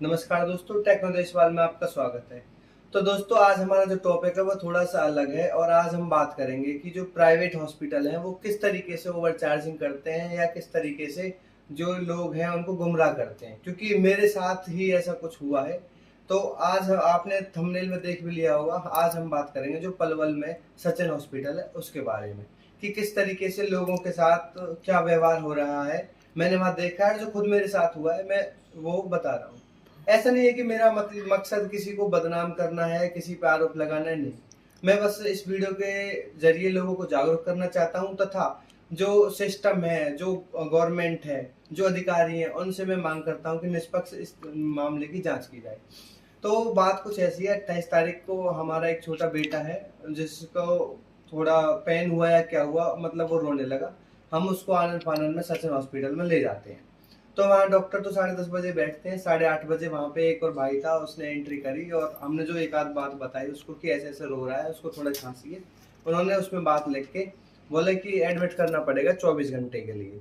नमस्कार दोस्तों, टेक्नोदेशवाल में आपका स्वागत है। तो दोस्तों, आज हमारा जो टॉपिक है वो थोड़ा सा अलग है और आज हम बात करेंगे कि जो प्राइवेट हॉस्पिटल हैं वो किस तरीके से ओवर चार्जिंग करते हैं या किस तरीके से जो लोग हैं उनको गुमराह करते हैं, क्योंकि मेरे साथ ही ऐसा कुछ हुआ है। तो आज आपने थंबनेल में देख भी लिया होगा, आज हम बात करेंगे जो पलवल में सचिन हॉस्पिटल है उसके बारे में कि किस तरीके से लोगों के साथ क्या व्यवहार हो रहा है। मैंने वहाँ देखा है, जो खुद मेरे साथ हुआ है मैं वो बता रहा हूँ। ऐसा नहीं है कि मेरा मकसद किसी को बदनाम करना है, किसी पे आरोप लगाना है, नहीं। मैं बस इस वीडियो के जरिए लोगों को जागरूक करना चाहता हूँ तथा जो सिस्टम है, जो गवर्नमेंट है, जो अधिकारी हैं, उनसे मैं मांग करता हूँ कि निष्पक्ष इस मामले की जांच की जाए। तो बात कुछ ऐसी है, 28 तारीख को हमारा एक छोटा बेटा है जिसको थोड़ा पेन हुआ या क्या हुआ, मतलब वो रोने लगा। हम उसको आनन फानन में सचिन हॉस्पिटल में ले जाते हैं। तो वहाँ डॉक्टर तो 10:30 बजे बैठते हैं, 8:30 बजे वहाँ पे एक और भाई था, उसने एंट्री करी और हमने जो एक आध बात बताई उसको कि ऐसे ऐसे रो रहा है, उसको थोड़ा खांसी है। उन्होंने उसमें बात लिख के बोले कि एडमिट करना पड़ेगा 24 घंटे के लिए।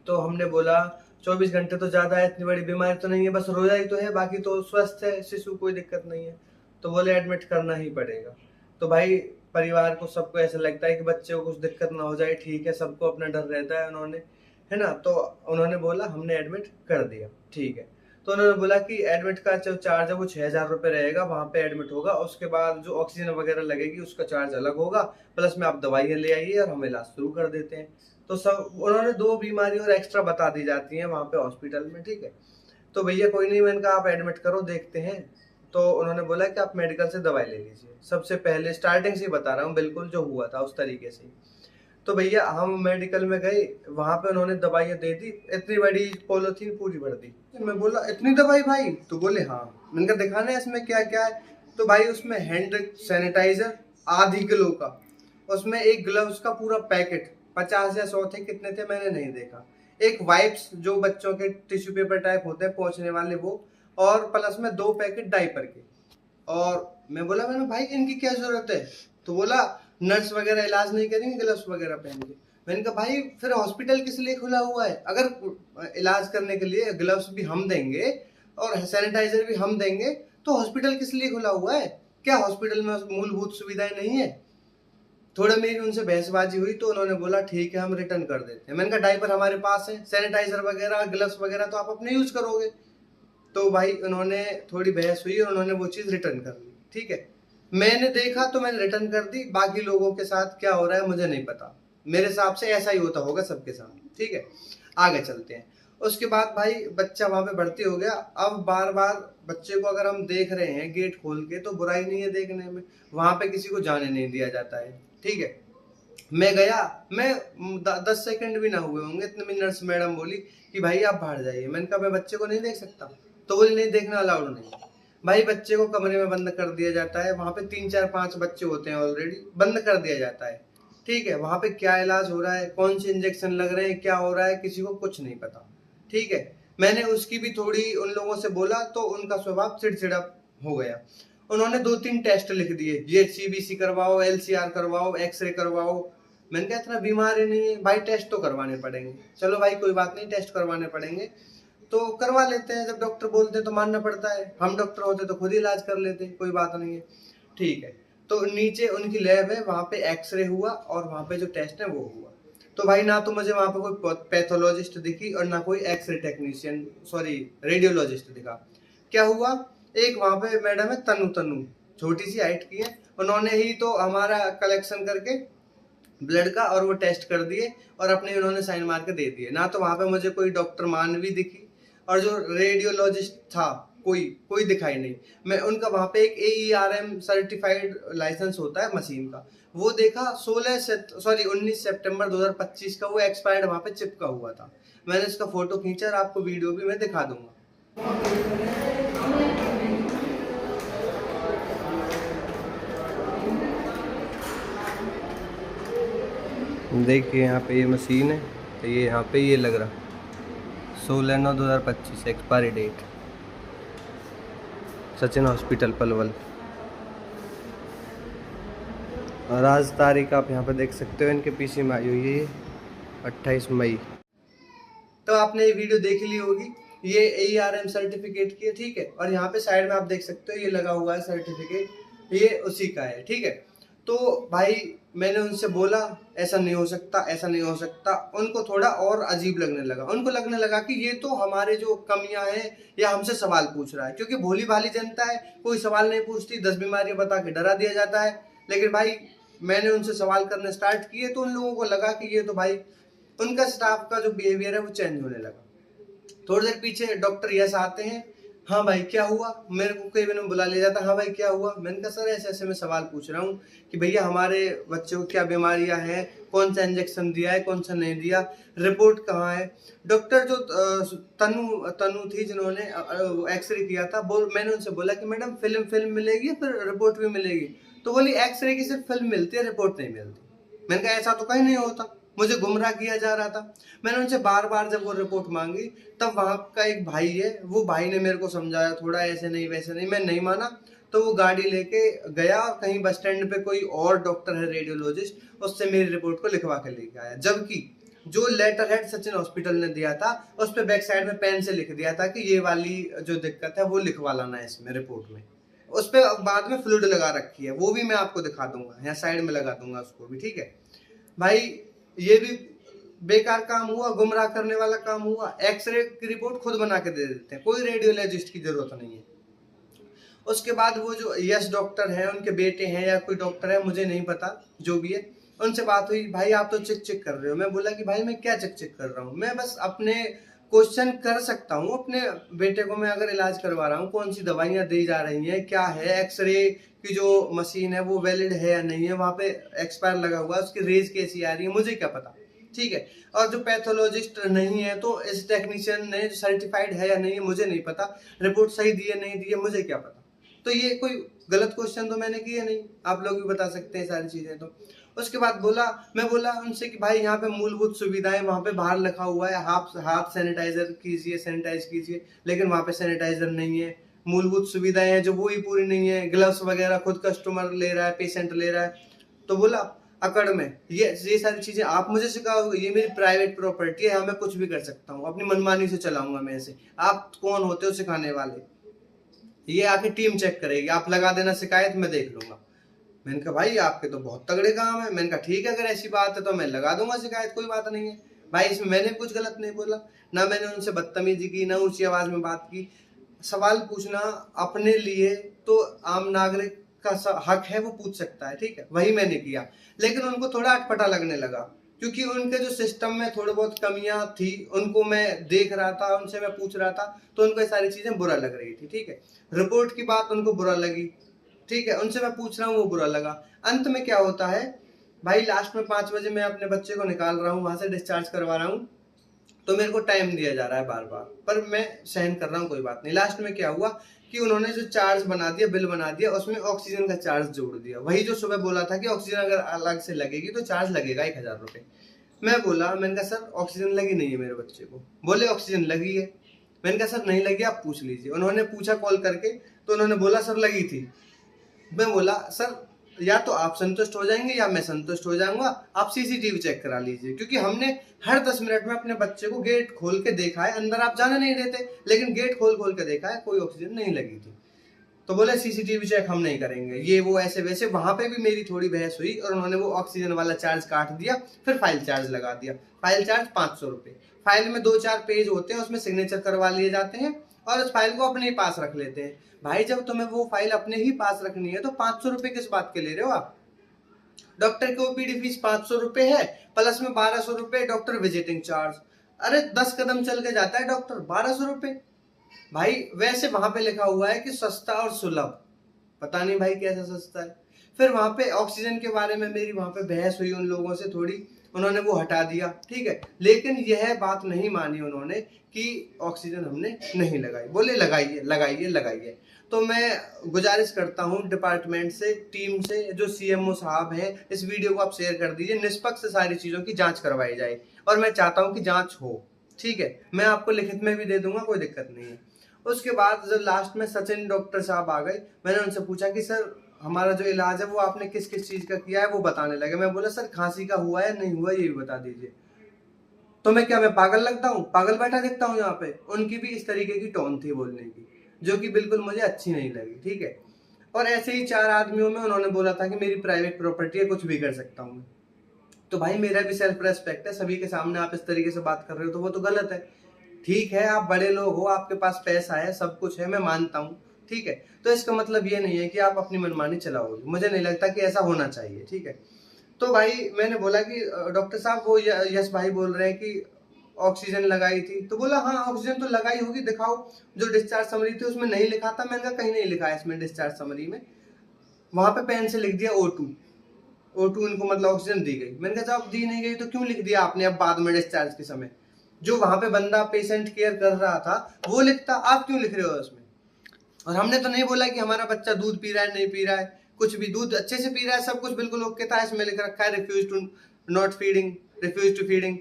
तो हमने बोला 24 घंटे तो ज़्यादा है, इतनी बड़ी बीमारी तो नहीं है, बस रोया ही तो है, बाकी तो स्वस्थ है शिशु, कोई दिक्कत नहीं है। तो बोले एडमिट करना ही पड़ेगा। तो भाई परिवार को सबको ऐसा लगता है कि बच्चे को कुछ दिक्कत ना हो जाए, ठीक है, सबको अपना डर रहता है, उन्होंने, है ना। तो उन्होंने बोला, हमने एडमिट कर दिया, ठीक है। तो उन्होंने बोला कि एडमिट का जो चार्ज है वो 6,000 रुपये रहेगा, वहाँ पे एडमिट होगा, उसके बाद जो ऑक्सीजन वगैरह लगेगी उसका चार्ज अलग होगा, प्लस में आप दवाइयाँ ले आइए और हम इलाज शुरू कर देते हैं। तो सब उन्होंने 2 बीमारी और एक्स्ट्रा बता दी जाती हैं वहाँ पे हॉस्पिटल में, ठीक है। तो भैया कोई नहीं, मैंने कहा आप एडमिट करो, देखते हैं। तो उन्होंने बोला कि आप मेडिकल से दवाई ले लीजिए। सबसे पहले स्टार्टिंग से ही बता रहा हूँ, बिल्कुल जो हुआ था उस तरीके से ही। तो भैया हम मेडिकल में गए, वहाँ पे उन्होंने दवाइयाँ दे दी, इतनी बड़ी पॉलीथीन पूरी भर दी। मैं बोला इतनी दवाई भाई? तो बोले हाँ। मैंने कहा दिखाना है इसमें क्या क्या है। तो भाई उसमें हैंड सैनिटाइजर आधी किलो का, उसमें एक ग्लव्स का पूरा पैकेट, 50 या 100 थे, कितने थे मैंने नहीं देखा, एक वाइप्स जो बच्चों के टिश्यू पेपर टाइप होते हैं पोंछने वाले वो, और प्लस में 2 पैकेट डायपर के। और मैंने भाई इनकी क्या जरूरत है? तो बोला नर्स वगैरह इलाज नहीं करेंगे ग्लव्स वगैरह पहन के। मैंने कहा भाई फिर हॉस्पिटल किस लिए खुला हुआ है? अगर इलाज करने के लिए ग्लव्स भी हम देंगे और सैनिटाइजर भी हम देंगे तो हॉस्पिटल किस लिए खुला हुआ है? क्या हॉस्पिटल में मूलभूत सुविधाएं नहीं है? थोड़ा मेरी उनसे बहसबाजी हुई तो उन्होंने बोला ठीक है हम रिटर्न कर देते हैं। मैंने कहा डायपर हमारे पास है, सैनिटाइजर वगैरह ग्लव्स वगैरह तो आप अपने यूज करोगे। तो भाई उन्होंने थोड़ी बहस हुई और उन्होंने वो चीज रिटर्न कर ली, ठीक है। मैंने देखा तो मैंने रिटर्न कर दी, बाकी लोगों के साथ क्या हो रहा है मुझे नहीं पता, मेरे हिसाब से ऐसा ही होता होगा सबके साथ, ठीक है। आगे चलते हैं। उसके बाद भाई बच्चा वहां पे भर्ती हो गया। अब बार बार बच्चे को अगर हम देख रहे हैं गेट खोल के तो बुराई नहीं है देखने में, वहां पे किसी को जाने नहीं दिया जाता है, ठीक है। मैं गया, मैं 10 सेकंड भी ना हुए होंगे इतने में नर्स मैडम बोली कि भाई आप बाहर जाइए। मैंने कहा मैं बच्चे को नहीं देख सकता? तो बोली नहीं, देखना अलाउड नहीं। भाई बच्चे को कमरे में बंद कर दिया जाता है, वहां पे 3 4 5 बच्चे होते हैं ऑलरेडी, बंद कर दिया जाता है, ठीक है। वहां पे क्या इलाज हो रहा है, कौन से इंजेक्शन लग रहे हैं, क्या हो रहा है, किसी को कुछ नहीं पता, ठीक है। मैंने उसकी भी थोड़ी उन लोगों से बोला तो उनका स्वभाव चिड़चिड़ा हो गया। उन्होंने 2 3 टेस्ट लिख दिए, ये सीबीसी करवाओ, एलसीआर करवाओ, एक्सरे करवाओ। मैंने कहा इतना बीमार ही नहीं है भाई, टेस्ट तो करवाने पड़ेंगे। चलो भाई कोई बात नहीं, टेस्ट करवाने पड़ेंगे तो करवा लेते हैं, जब डॉक्टर बोलते हैं तो मानना पड़ता है। हम डॉक्टर होते तो खुद ही इलाज कर लेते, कोई बात नहीं है, ठीक है। तो नीचे उनकी लैब है, वहां पे एक्सरे हुआ और वहां पे जो टेस्ट है वो हुआ। तो भाई ना तो मुझे वहां पे कोई पैथोलॉजिस्ट दिखी और ना कोई एक्सरे टेक्नीशियन, सॉरी रेडियोलॉजिस्ट दिखा। क्या हुआ, एक वहां पे मैडम है तनु, छोटी सी हाइट की है, उन्होंने ही तो हमारा कलेक्शन करके ब्लड का और वो टेस्ट कर दिए और अपने उन्होंने साइन मार के दे दिए। ना तो वहां पे मुझे कोई डॉक्टर मानवी दिखी और जो रेडियोलॉजिस्ट था कोई कोई दिखाई नहीं। मैं उनका वहां पे एक AERM सर्टिफाइड लाइसेंस होता है मशीन का, वो देखा 19 सितंबर 2025 का वो एक्सपायर्ड वहां पे चिपका हुआ था। मैंने इसका फोटो खींचा और आपको वीडियो भी मैं दिखा दूंगा। देखिए यहाँ पे ये मशीन है, तो ये यहाँ पे ये लग रहा 16/9/2025 expiry date, Sachin hospital Palwal. और आज तारीख आप यहाँ पे देख सकते हो, इनके पीछे में आई हुई है 28 मई। तो आपने ये वीडियो देख ली होगी। ये ARM सर्टिफिकेट की है, ठीक है। और यहाँ पे साइड में आप देख सकते हो ये लगा हुआ है सर्टिफिकेट, ये उसी का है, ठीक है। तो भाई मैंने उनसे बोला ऐसा नहीं हो सकता, ऐसा नहीं हो सकता। उनको थोड़ा और अजीब लगने लगा, उनको लगने लगा कि ये तो हमारे जो कमियां हैं या हमसे सवाल पूछ रहा है, क्योंकि भोली भाली जनता है, कोई सवाल नहीं पूछती, 10 बीमारियां बता के डरा दिया जाता है। लेकिन भाई मैंने उनसे सवाल करने स्टार्ट किए तो उन लोगों को लगा कि ये तो भाई उनका स्टाफ का जो बिहेवियर है वो चेंज होने लगा। थोड़ी देर पीछे डॉक्टर यस आते हैं, हाँ भाई क्या हुआ, मेरे को कई बार बुला लिया जाता, हाँ भाई क्या हुआ। मैंने कहा सर ऐसे ऐसे मैं सवाल पूछ रहा हूँ कि भैया हमारे बच्चे को क्या बीमारियां हैं, कौन सा इंजेक्शन दिया है, कौन सा नहीं दिया, रिपोर्ट कहाँ है। डॉक्टर जो तनु थी जिन्होंने एक्सरे किया था, मैंने उनसे बोला कि मैडम फिल्म मिलेगी फिर रिपोर्ट भी मिलेगी। तो बोली एक्सरे की सिर्फ फिल्म मिलती है, रिपोर्ट नहीं मिलती। मैंने कहा ऐसा तो कहीं नहीं होता, मुझे गुमराह किया जा रहा था। मैंने उनसे बार बार जब वो रिपोर्ट मांगी तब वहां का एक भाई है, वो भाई ने मेरे को समझाया थोड़ा ऐसे नहीं वैसे नहीं, मैं नहीं माना। तो वो गाड़ी लेके गया और कहीं बस स्टैंड पे कोई और डॉक्टर है रेडियोलॉजिस्ट, उससे मेरी रिपोर्ट को लिखवा के लेके आया। जबकि जो लेटर हेड सचिन हॉस्पिटल ने दिया था उस पे बैक साइड में पेन से लिख दिया था कि ये वाली जो दिक्कत है वो लिखवा लाना है इसमें रिपोर्ट में। उस पे बाद में फ्लूइड लगा रखी है, वो भी मैं आपको दिखा दूंगा, यहाँ साइड में लगा दूंगा उसको भी, ठीक है। भाई ये भी बेकार काम हुआ, गुमराह करने वाला काम हुआ। एक्सरे की रिपोर्ट खुद बना के दे देते हैं, कोई रेडियोलॉजिस्ट की जरूरत नहीं है। उसके बाद वो जो यस डॉक्टर है, उनके बेटे हैं या कोई डॉक्टर है मुझे नहीं पता, जो भी है, उनसे बात हुई, भाई आप तो चेक कर रहे हो। मैं बोला कि भाई मैं क्या चेक कर रहा हूँ, मैं बस अपने क्वेश्चन कर सकता हूँ। अपने बेटे को मैं अगर इलाज करवा रहा हूँ, कौन सी दवाइयाँ दी जा रही हैं, क्या है, एक्सरे की जो मशीन है वो वैलिड है या नहीं है, वहां पे एक्सपायर लगा हुआ है, उसकी रेज कैसी आ रही है, मुझे क्या पता, ठीक है। और जो पैथोलॉजिस्ट नहीं है तो इस टेक्नीशियन ने सर्टिफाइड है या नहीं है मुझे नहीं पता, रिपोर्ट सही दी है नहीं दी है मुझे क्या पता। तो ये कोई गलत क्वेश्चन तो मैंने किया नहीं, आप लोग भी बता सकते हैं सारी चीजें। तो उसके बाद मैं बोला उनसे कि भाई यहाँ पे मूलभूत सुविधाएं, वहां पे बाहर लिखा हुआ है हाथ सैनिटाइजर कीजिए, सैनिटाइज कीजिए, लेकिन वहां पे सैनिटाइजर नहीं है। मूलभूत सुविधाएं हैं जो वो ही पूरी नहीं है, ग्लव्स वगैरह खुद कस्टमर ले रहा है, पेशेंट ले रहा है। तो बोला अकड़ में ये सारी चीजें आप मुझे सिखाओगे, ये मेरी प्राइवेट प्रॉपर्टी है, यहाँ मैं कुछ भी कर सकता हूँ, अपनी मनमानी से चलाऊंगा मैं इसे, आप कौन होते हो सिखाने वाले, ये आके टीम चेक करेगी, आप लगा देना शिकायत, मैं देख लूंगा। मैंने कहा भाई आपके तो बहुत तगड़े काम है। मैंने कहा ठीक है अगर ऐसी बात है तो मैं लगा दूंगा शिकायत, कोई बात नहीं है। भाई इसमें मैंने कुछ गलत नहीं बोला, ना मैंने उनसे बदतमीजी की, ना ऊंची आवाज में बात की। सवाल पूछना अपने लिए तो आम नागरिक का हक है, वो पूछ सकता है, ठीक है, वही मैंने किया। लेकिन उनको थोड़ा अटपटा लगने लगा, क्योंकि उनके जो सिस्टम में थोड़ी बहुत कमियां थी, उनको मैं देख रहा था, उनसे मैं पूछ रहा था, तो उनको ये सारी चीजें बुरा लग रही थी, ठीक है। रिपोर्ट की बात उनको बुरा लगी, ठीक है, उनसे मैं पूछ रहा हूँ वो बुरा लगा। अंत में क्या होता है भाई, लास्ट में 5 बजे मैं अपने बच्चे को निकाल रहा हूँ, वहां से डिस्चार्ज करवा रहा हूँ, तो मेरे को टाइम दिया जा रहा है बार बार, पर मैं सहन कर रहा हूँ, कोई बात नहीं। लास्ट में क्या हुआ कि उन्होंने जो चार्ज बना दिया, बिल बना दिया, उसमें ऑक्सीजन का चार्ज जोड़ दिया। वही जो सुबह बोला था कि ऑक्सीजन अगर अलग से लगेगी तो चार्ज लगेगा 1000 रुपए। मैं बोला, मैंने कहा सर ऑक्सीजन लगी नहीं है मेरे बच्चे को। बोले ऑक्सीजन लगी है। मैंने कहा सर नहीं लगी, आप पूछ लीजिए। उन्होंने पूछा कॉल करके, तो उन्होंने बोला सर लगी थी। मैं बोला सर या तो आप संतुष्ट हो जाएंगे या मैं संतुष्ट हो जाऊंगा, आप सीसीटीवी चेक करा लीजिए, क्योंकि हमने हर 10 मिनट में अपने बच्चे को गेट खोल के देखा है, अंदर आप जाने नहीं देते, लेकिन गेट खोल के देखा है, कोई ऑक्सीजन नहीं लगी थी। तो बोले सीसीटीवी चेक हम नहीं करेंगे, ये वो ऐसे वैसे। वहां पे भी मेरी थोड़ी बहस हुई और उन्होंने वो ऑक्सीजन वाला चार्ज काट दिया, फिर फाइल चार्ज लगा दिया। फाइल चार्ज 500 रुपए। फाइल में 2-4 पेज होते हैं, उसमें सिग्नेचर करवा लिए जाते हैं और उस फाइल को अपने ही पास रख लेते हैं। भाई जब तुम्हें वो फाइल अपने ही पास रखनी है तो 500 रुपए किस बात के ले रहे हो आप। डॉक्टर की ओपीडी फीस 500 रुपए है, प्लस में 1200 रुपए डॉक्टर विजिटिंग चार्ज। अरे 10 कदम चल के जाता है डॉक्टर, 1200 रुपए। भाई वैसे वहां पे लिखा हुआ है कि सस्ता और सुलभ, पता नहीं भाई कैसा सस्ता है। फिर वहां पे ऑक्सीजन के बारे में मेरी वहां पे बहस हुई उन लोगों से थोड़ी, उन्होंने वो हटा दिया, ठीक है। लेकिन यह बात नहीं मानी उन्होंने कि ऑक्सीजन हमने नहीं लगाई, बोले लगाइए लगाइए लगाइए। तो मैं गुजारिश करता हूं डिपार्टमेंट से, टीम से, जो सीएमओ साहब हैं, इस वीडियो को आप शेयर कर दीजिए, निष्पक्ष सारी चीजों की जांच करवाई जाए। और मैं चाहता हूं कि जांच हो, ठीक है, मैं आपको लिखित में भी दे दूंगा, कोई दिक्कत नहीं है। उसके बाद जब लास्ट में सचिन डॉक्टर साहब आ गए, मैंने उनसे पूछा कि सर हमारा जो इलाज है वो आपने किस किस चीज का किया है, वो बताने लगे। मैं बोला सर खांसी का हुआ है नहीं हुआ ये भी बता दीजिए। तो मैं पागल लगता हूँ, पागल बैठा दिखता हूँ यहाँ पे? उनकी भी इस तरीके की टोन थी बोलने की, जो कि बिल्कुल मुझे अच्छी नहीं लगी, ठीक है। और ऐसे ही 4 आदमियों में उन्होंने बोला था कि मेरी प्राइवेट प्रॉपर्टी है, कुछ भी कर सकता हूँ मैं। तो भाई मेरा भी सेल्फ रेस्पेक्ट है, सभी के सामने आप इस तरीके से बात कर रहे हो तो वो तो गलत है। ठीक है, आप बड़े लोग हो, आपके पास पैसा है, सब कुछ है, मैं मानता हूँ, ठीक है। तो इसका मतलब ये नहीं है कि आप अपनी मनमानी चलाओगे, मुझे नहीं लगता कि ऐसा होना चाहिए, ठीक है। तो भाई मैंने बोला कि डॉक्टर साहब वो यश भाई बोल रहे हैं कि ऑक्सीजन लगाई थी, तो बोला हाँ ऑक्सीजन तो लगाई होगी, दिखाओ। जो डिस्चार्ज समरी थी उसमें नहीं लिखा था, मैंने कहा कहीं नहीं लिखा है इसमें डिस्चार्ज समरी में। वहां पे पेन से लिख दिया O2, O2 इनको मतलब ऑक्सीजन दी गई। मैंने कहा साहब दी नहीं गई तो क्यों लिख दिया आपने अब बाद में डिस्चार्ज के समय? जो वहां पे बंदा पेशेंट केयर कर रहा था वो लिखता, आप क्यों लिख रहे हो उसमें? और हमने तो नहीं बोला कि हमारा बच्चा दूध पी रहा है नहीं पी रहा है, कुछ भी दूध अच्छे से पी रहा है, सब कुछ बिल्कुल ओके था। इसमें लिख रखा है refuse to not feeding, refuse to feeding,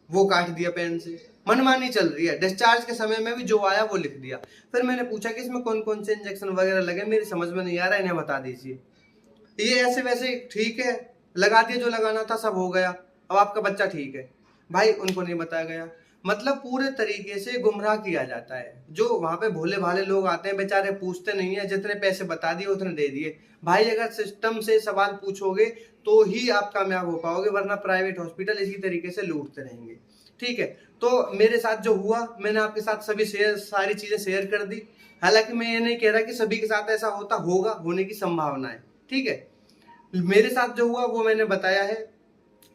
वो काट दिया पेन से। मनमानी चल रही है, डिस्चार्ज के समय में भी जो आया वो लिख दिया। फिर मैंने पूछा कि इसमें कौन कौन से इंजेक्शन वगैरह लगे, मेरी समझ में नहीं आ रहा है, इन्हें बता दीजिए। ये ऐसे वैसे ठीक है, लगा दिया जो लगाना था, सब हो गया, अब आपका बच्चा ठीक है। भाई उनको नहीं बताया गया, मतलब पूरे तरीके से गुमराह किया जाता है। जो वहां पे भोले भाले लोग आते हैं बेचारे पूछते नहीं है, जितने पैसे बता दिए उतने दे दिए। भाई अगर सिस्टम से सवाल पूछोगे तो ही आप कामयाब हो पाओगे, वरना प्राइवेट हॉस्पिटल इसी तरीके से लूटते रहेंगे, ठीक है। तो मेरे साथ जो हुआ, मैंने आपके साथ सारी चीजें शेयर कर दी। हालांकि मैं ये नहीं कह रहा कि सभी के साथ ऐसा होता होगा, होने की संभावना है, ठीक है। मेरे साथ जो हुआ वो मैंने बताया है।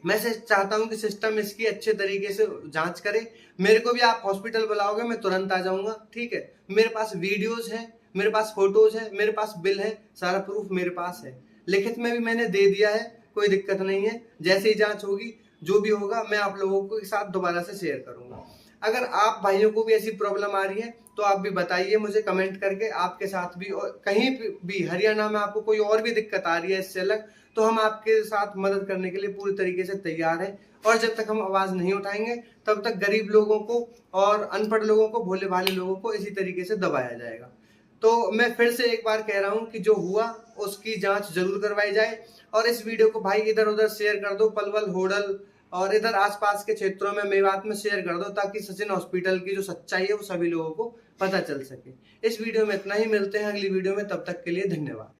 मैं चाहता हूं कि सिस्टम इसकी अच्छे तरीके से जांच करे। मेरे को भी आप हॉस्पिटल बुलाओगे मैं तुरंत आ जाऊंगा, ठीक है। मेरे पास वीडियोज है, मेरे पास फोटोज है, मेरे पास बिल है, सारा प्रूफ मेरे पास है। लिखित में भी मैंने दे दिया है, कोई दिक्कत नहीं है। जैसे ही जांच होगी, जो भी होगा, मैं आप लोगों के साथ दोबारा से शेयर करूंगा। अगर आप भाइयों को भी ऐसी प्रॉब्लम आ रही है तो आप भी बताइए मुझे कमेंट करके, आपके साथ भी और कहीं भी हरियाणा में आपको कोई और भी दिक्कत आ रही है इससे अलग, तो हम आपके साथ मदद करने के लिए पूरी तरीके से तैयार हैं। और जब तक हम आवाज नहीं उठाएंगे तब तक गरीब लोगों को और अनपढ़ लोगों को, भोले भाले लोगों को इसी तरीके से दबाया जाएगा। तो मैं फिर से एक बार कह रहा हूं कि जो हुआ उसकी जांच जरूर करवाई जाए। और इस वीडियो को भाई इधर उधर शेयर कर दो, पलवल, होडल और इधर आसपास के क्षेत्रों में, मेवात में शेयर कर दो, ताकि सचिन हॉस्पिटल की जो सच्चाई है वो सभी लोगों को पता चल सके। इस वीडियो में इतना ही, मिलते हैं अगली वीडियो में, तब तक के लिए धन्यवाद।